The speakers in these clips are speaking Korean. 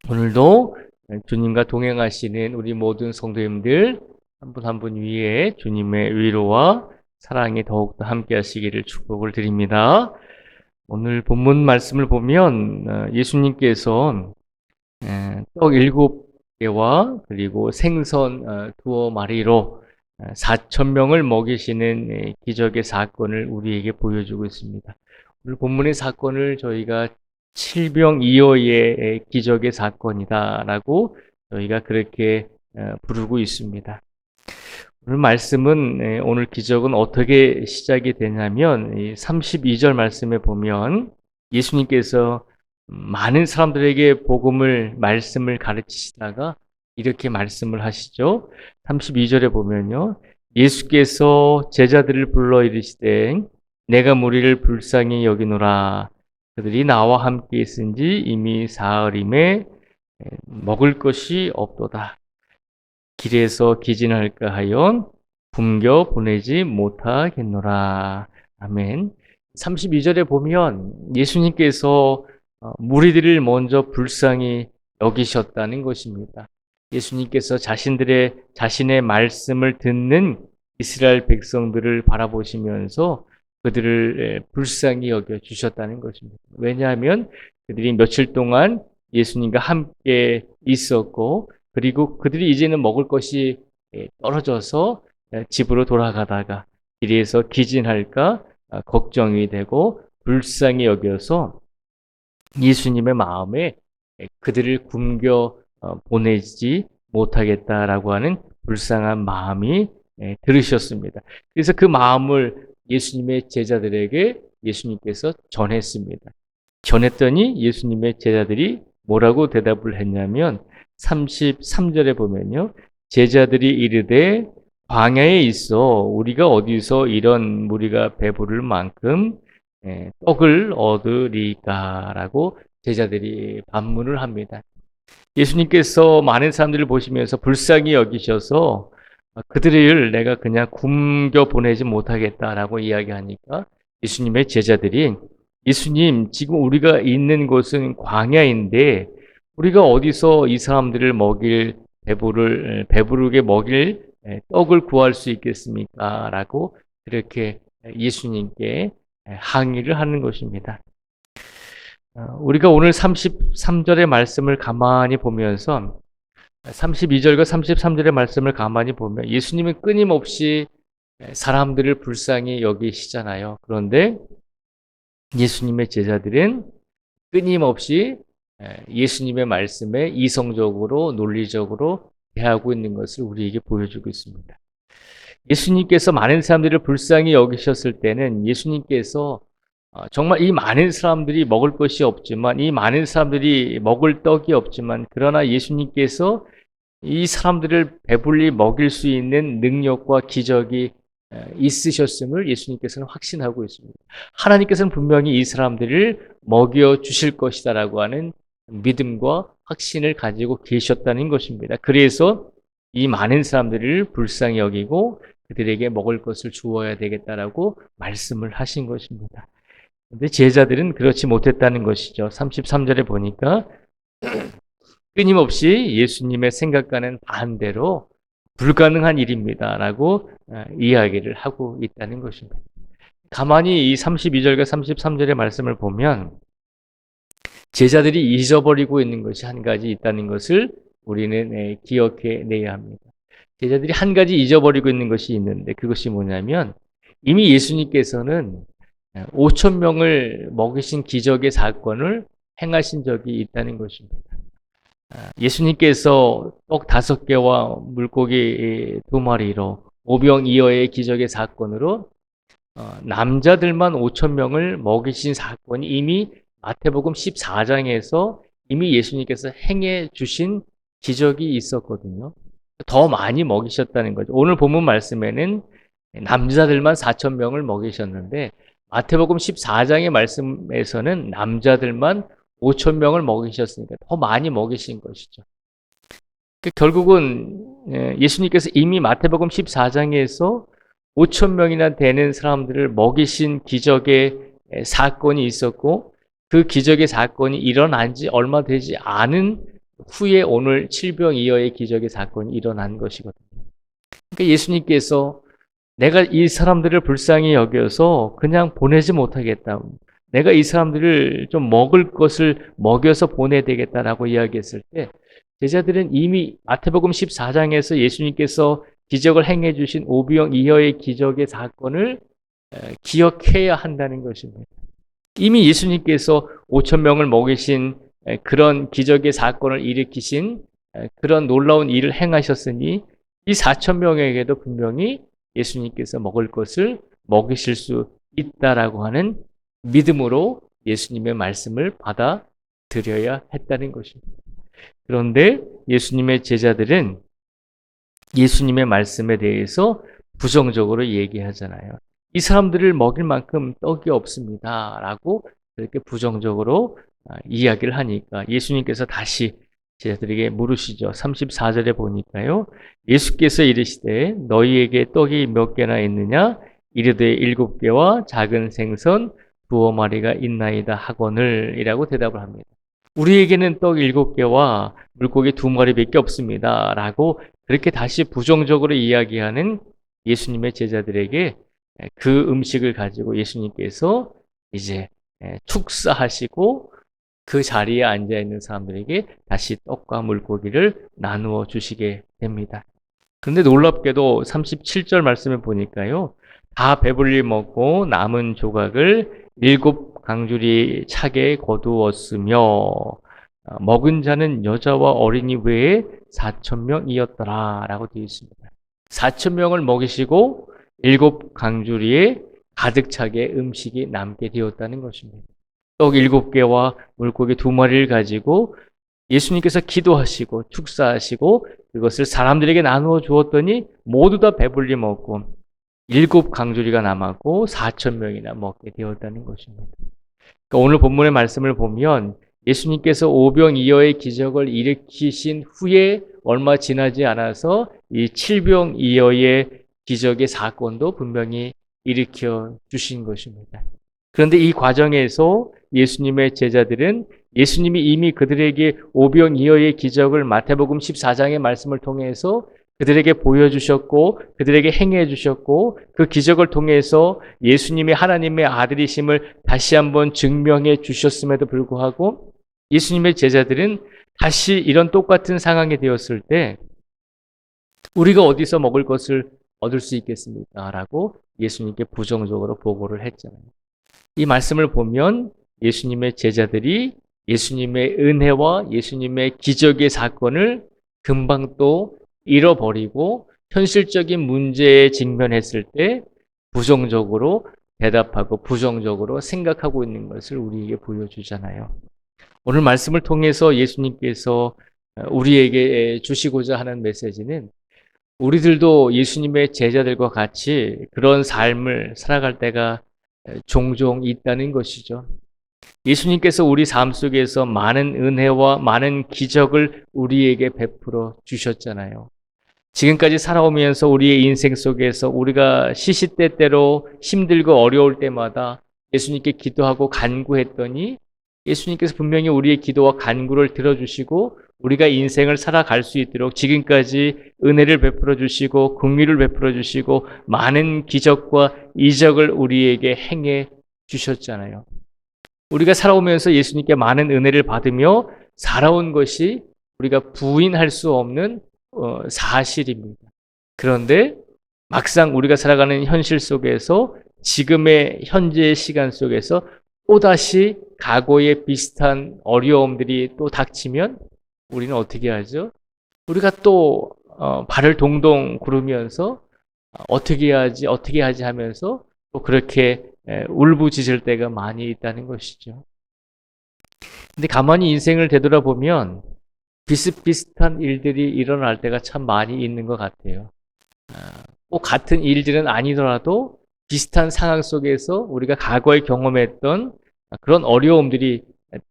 오늘도 주님과 동행하시는 우리 모든 성도님들 한 분 한 분 위에 주님의 위로와 사랑이 더욱더 함께 하시기를 축복을 드립니다. 오늘 본문 말씀을 보면 예수님께서 떡 7개와 그리고 생선 두어 마리로 4천 명을 먹이시는 기적의 사건을 우리에게 보여주고 있습니다. 오늘 본문의 사건을 저희가 칠병이어의 기적의 사건이다라고 저희가 그렇게 부르고 있습니다. 오늘 말씀은 오늘 기적은 어떻게 시작이 되냐면 32절 말씀에 보면 예수님께서 많은 사람들에게 말씀을 가르치시다가 이렇게 말씀을 하시죠. 32절에 보면요. 예수께서 제자들을 불러 이르시되 내가 무리를 불쌍히 여기노라. 그들이 나와 함께 있은지 이미 사흘임에 먹을 것이 없도다. 길에서 기진할까 하여 굶겨 보내지 못하겠노라. 아멘. 32절에 보면 예수님께서 무리들을 먼저 불쌍히 여기셨다는 것입니다. 예수님께서 자신의 말씀을 듣는 이스라엘 백성들을 바라보시면서 그들을 불쌍히 여겨 주셨다는 것입니다. 왜냐하면 그들이 며칠 동안 예수님과 함께 있었고 그리고 그들이 이제는 먹을 것이 떨어져서 집으로 돌아가다가 길에서 기진할까 걱정이 되고 불쌍히 여겨서 예수님의 마음에 그들을 굶겨 보내지 못하겠다라고 하는 불쌍한 마음이 들으셨습니다. 그래서 그 마음을 예수님의 제자들에게 예수님께서 전했습니다. 전했더니 예수님의 제자들이 뭐라고 대답을 했냐면 33절에 보면요. 제자들이 이르되 광야에 있어 우리가 어디서 이런 무리가 배부를 만큼 떡을 얻으리까라고 제자들이 반문을 합니다. 예수님께서 많은 사람들을 보시면서 불쌍히 여기셔서 그들을 내가 그냥 굶겨 보내지 못하겠다라고 이야기하니까 예수님의 제자들이 예수님 지금 우리가 있는 곳은 광야인데 우리가 어디서 이 사람들을 배부르게 먹일 떡을 구할 수 있겠습니까? 라고 그렇게 예수님께 항의를 하는 것입니다. 우리가 오늘 33절의 말씀을 가만히 보면서 32절과 33절의 말씀을 가만히 보면 예수님은 끊임없이 사람들을 불쌍히 여기시잖아요. 그런데 예수님의 제자들은 끊임없이 예수님의 말씀에 이성적으로 논리적으로 대하고 있는 것을 우리에게 보여주고 있습니다. 예수님께서 많은 사람들을 불쌍히 여기셨을 때는 예수님께서 정말 이 많은 사람들이 먹을 것이 없지만 이 많은 사람들이 먹을 떡이 없지만 그러나 예수님께서 이 사람들을 배불리 먹일 수 있는 능력과 기적이 있으셨음을 예수님께서는 확신하고 있습니다. 하나님께서는 분명히 이 사람들을 먹여 주실 것이다라고 하는 믿음과 확신을 가지고 계셨다는 것입니다. 그래서 이 많은 사람들을 불쌍히 여기고 그들에게 먹을 것을 주어야 되겠다라고 말씀을 하신 것입니다. 그런데 제자들은 그렇지 못했다는 것이죠. 33절에 보니까 끊임없이 예수님의 생각과는 반대로 불가능한 일입니다라고 이야기를 하고 있다는 것입니다. 가만히 이 32절과 33절의 말씀을 보면 제자들이 잊어버리고 있는 것이 한 가지 있다는 것을 우리는 기억해 내야 합니다. 제자들이 한 가지 잊어버리고 있는 것이 있는데 그것이 뭐냐면 이미 예수님께서는 5천 명을 먹이신 기적의 사건을 행하신 적이 있다는 것입니다. 예수님께서 떡 5개와 물고기 2마리로 오병이어의 기적의 사건으로 남자들만 5천 명을 먹이신 사건이 이미 마태복음 14장에서 이미 예수님께서 행해 주신 기적이 있었거든요. 더 많이 먹이셨다는 거죠. 오늘 본문 말씀에는 남자들만 4천 명을 먹이셨는데 마태복음 14장의 말씀에서는 남자들만 5천 명을 먹이셨으니까 더 많이 먹이신 것이죠. 결국은 예수님께서 이미 마태복음 14장에서 5천 명이나 되는 사람들을 먹이신 기적의 사건이 있었고 그 기적의 사건이 일어난 지 얼마 되지 않은 후에 오늘 칠병이어의 기적의 사건이 일어난 것이거든요. 그러니까 예수님께서 내가 이 사람들을 불쌍히 여겨서 그냥 보내지 못하겠다. 내가 이 사람들을 좀 먹을 것을 먹여서 보내야 되겠다라고 이야기했을 때 제자들은 이미 마태복음 14장에서 예수님께서 기적을 행해 주신 오병 이어의 기적의 사건을 기억해야 한다는 것입니다. 이미 예수님께서 5천 명을 먹이신 그런 기적의 사건을 일으키신 그런 놀라운 일을 행하셨으니 이 4천 명에게도 분명히 예수님께서 먹을 것을 먹이실 수 있다라고 하는 믿음으로 예수님의 말씀을 받아들여야 했다는 것입니다. 그런데 예수님의 제자들은 예수님의 말씀에 대해서 부정적으로 얘기하잖아요. 이 사람들을 먹일 만큼 떡이 없습니다. 라고 그렇게 부정적으로 이야기를 하니까 예수님께서 다시 제자들에게 물으시죠. 34절에 보니까요. 예수께서 이르시되 너희에게 떡이 몇 개나 있느냐? 이르되 7개와 작은 생선 2마리가 있나이다 하거늘 이라고 대답을 합니다. 우리에게는 떡 7개와 물고기 2마리밖에 없습니다. 라고 그렇게 다시 부정적으로 이야기하는 예수님의 제자들에게 그 음식을 가지고 예수님께서 이제 축사하시고 그 자리에 앉아있는 사람들에게 다시 떡과 물고기를 나누어 주시게 됩니다. 그런데 놀랍게도 37절 말씀을 보니까요. 다 배불리 먹고 남은 조각을 7강줄이 차게 거두었으며 먹은 자는 여자와 어린이 외에 4,000명이었더라 라고 되어 있습니다. 4,000명을 먹이시고 7강줄이에 가득 차게 음식이 남게 되었다는 것입니다. 떡 7개와 물고기 2마리를 가지고 예수님께서 기도하시고 축사하시고 그것을 사람들에게 나누어 주었더니 모두 다 배불리 먹고 7강줄이가 남았고 4,000명이나 먹게 되었다는 것입니다. 그러니까 오늘 본문의 말씀을 보면 예수님께서 오병이어의 기적을 일으키신 후에 얼마 지나지 않아서 이 칠병이어의 기적의 사건도 분명히 일으켜 주신 것입니다. 그런데 이 과정에서 예수님의 제자들은 예수님이 이미 그들에게 오병이어의 기적을 마태복음 14장의 말씀을 통해서 그들에게 보여주셨고 그들에게 행해 주셨고 그 기적을 통해서 예수님이 하나님의 아들이심을 다시 한번 증명해 주셨음에도 불구하고 예수님의 제자들은 다시 이런 똑같은 상황이 되었을 때 우리가 어디서 먹을 것을 얻을 수 있겠습니까? 라고 예수님께 부정적으로 보고를 했잖아요. 이 말씀을 보면 예수님의 제자들이 예수님의 은혜와 예수님의 기적의 사건을 금방 또 잃어버리고 현실적인 문제에 직면했을 때 부정적으로 대답하고 부정적으로 생각하고 있는 것을 우리에게 보여주잖아요. 오늘 말씀을 통해서 예수님께서 우리에게 주시고자 하는 메시지는 우리들도 예수님의 제자들과 같이 그런 삶을 살아갈 때가 종종 있다는 것이죠. 예수님께서 우리 삶 속에서 많은 은혜와 많은 기적을 우리에게 베풀어 주셨잖아요. 지금까지 살아오면서 우리의 인생 속에서 우리가 시시때때로 힘들고 어려울 때마다 예수님께 기도하고 간구했더니 예수님께서 분명히 우리의 기도와 간구를 들어주시고 우리가 인생을 살아갈 수 있도록 지금까지 은혜를 베풀어 주시고 긍휼을 베풀어 주시고 많은 기적과 이적을 우리에게 행해 주셨잖아요. 우리가 살아오면서 예수님께 많은 은혜를 받으며 살아온 것이 우리가 부인할 수 없는 사실입니다. 그런데 막상 우리가 살아가는 현실 속에서 지금의 현재의 시간 속에서 또다시 과거의 비슷한 어려움들이 또 닥치면 우리는 어떻게 하죠? 우리가 또 발을 동동 구르면서 어떻게 하지 하면서 또 그렇게 울부짖을 때가 많이 있다는 것이죠. 근데 가만히 인생을 되돌아보면 비슷비슷한 일들이 일어날 때가 참 많이 있는 것 같아요. 꼭 같은 일들은 아니더라도 비슷한 상황 속에서 우리가 과거에 경험했던 그런 어려움들이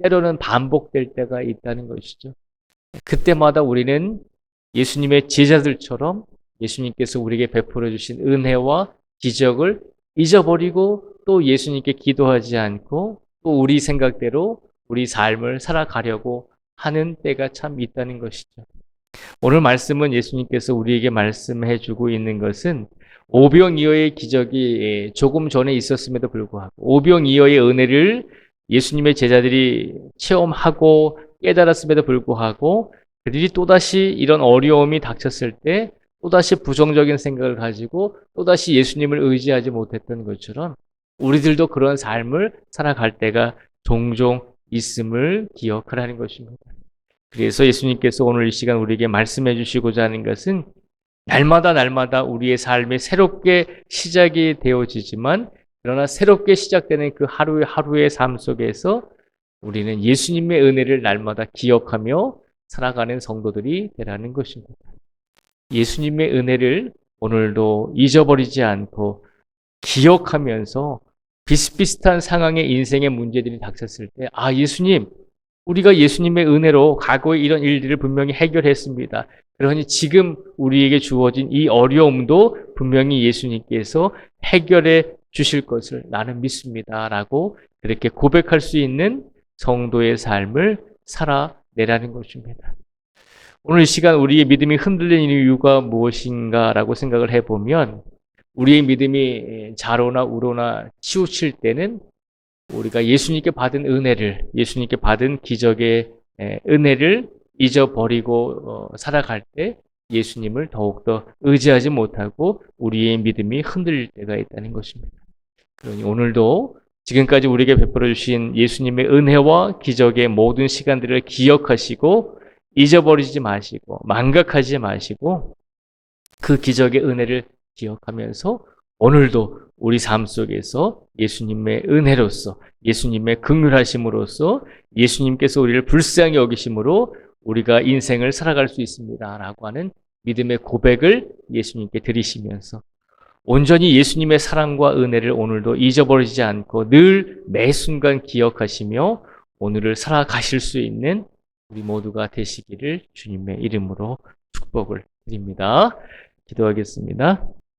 때로는 반복될 때가 있다는 것이죠. 그때마다 우리는 예수님의 제자들처럼 예수님께서 우리에게 베풀어 주신 은혜와 기적을 잊어버리고 또 예수님께 기도하지 않고 또 우리 생각대로 우리 삶을 살아가려고 하는 때가 참 있다는 것이죠. 오늘 말씀은 예수님께서 우리에게 말씀해 주고 있는 것은 오병이어의 기적이 조금 전에 있었음에도 불구하고 오병이어의 은혜를 예수님의 제자들이 체험하고 깨달았음에도 불구하고 그들이 또다시 이런 어려움이 닥쳤을 때 또다시 부정적인 생각을 가지고 또다시 예수님을 의지하지 못했던 것처럼 우리들도 그런 삶을 살아갈 때가 종종 있음을 기억하라는 것입니다. 그래서 예수님께서 오늘 이 시간 우리에게 말씀해 주시고자 하는 것은 날마다 우리의 삶이 새롭게 시작이 되어지지만 그러나 새롭게 시작되는 그 하루의 삶 속에서 우리는 예수님의 은혜를 날마다 기억하며 살아가는 성도들이 되라는 것입니다. 예수님의 은혜를 오늘도 잊어버리지 않고 기억하면서 비슷비슷한 상황의 인생의 문제들이 닥쳤을 때, 예수님, 우리가 예수님의 은혜로 과거의 이런 일들을 분명히 해결했습니다. 그러니 지금 우리에게 주어진 이 어려움도 분명히 예수님께서 해결해 주실 것을 나는 믿습니다. 라고 그렇게 고백할 수 있는 성도의 삶을 살아내라는 것입니다. 오늘 이 시간 우리의 믿음이 흔들리는 이유가 무엇인가라고 생각을 해보면 우리의 믿음이 좌로나 우로나 치우칠 때는 우리가 예수님께 받은 은혜를, 예수님께 받은 기적의 은혜를 잊어버리고 살아갈 때 예수님을 더욱더 의지하지 못하고 우리의 믿음이 흔들릴 때가 있다는 것입니다. 그러니 오늘도 지금까지 우리에게 베풀어 주신 예수님의 은혜와 기적의 모든 시간들을 기억하시고 잊어버리지 마시고 망각하지 마시고 그 기적의 은혜를 기억하면서 오늘도 우리 삶 속에서 예수님의 은혜로서 예수님의 긍휼하심으로써 예수님께서 우리를 불쌍히 여기심으로 우리가 인생을 살아갈 수 있습니다. 라고 하는 믿음의 고백을 예수님께 드리시면서 온전히 예수님의 사랑과 은혜를 오늘도 잊어버리지 않고 늘 매 순간 기억하시며 오늘을 살아가실 수 있는 우리 모두가 되시기를 주님의 이름으로 축복을 드립니다. 기도하겠습니다.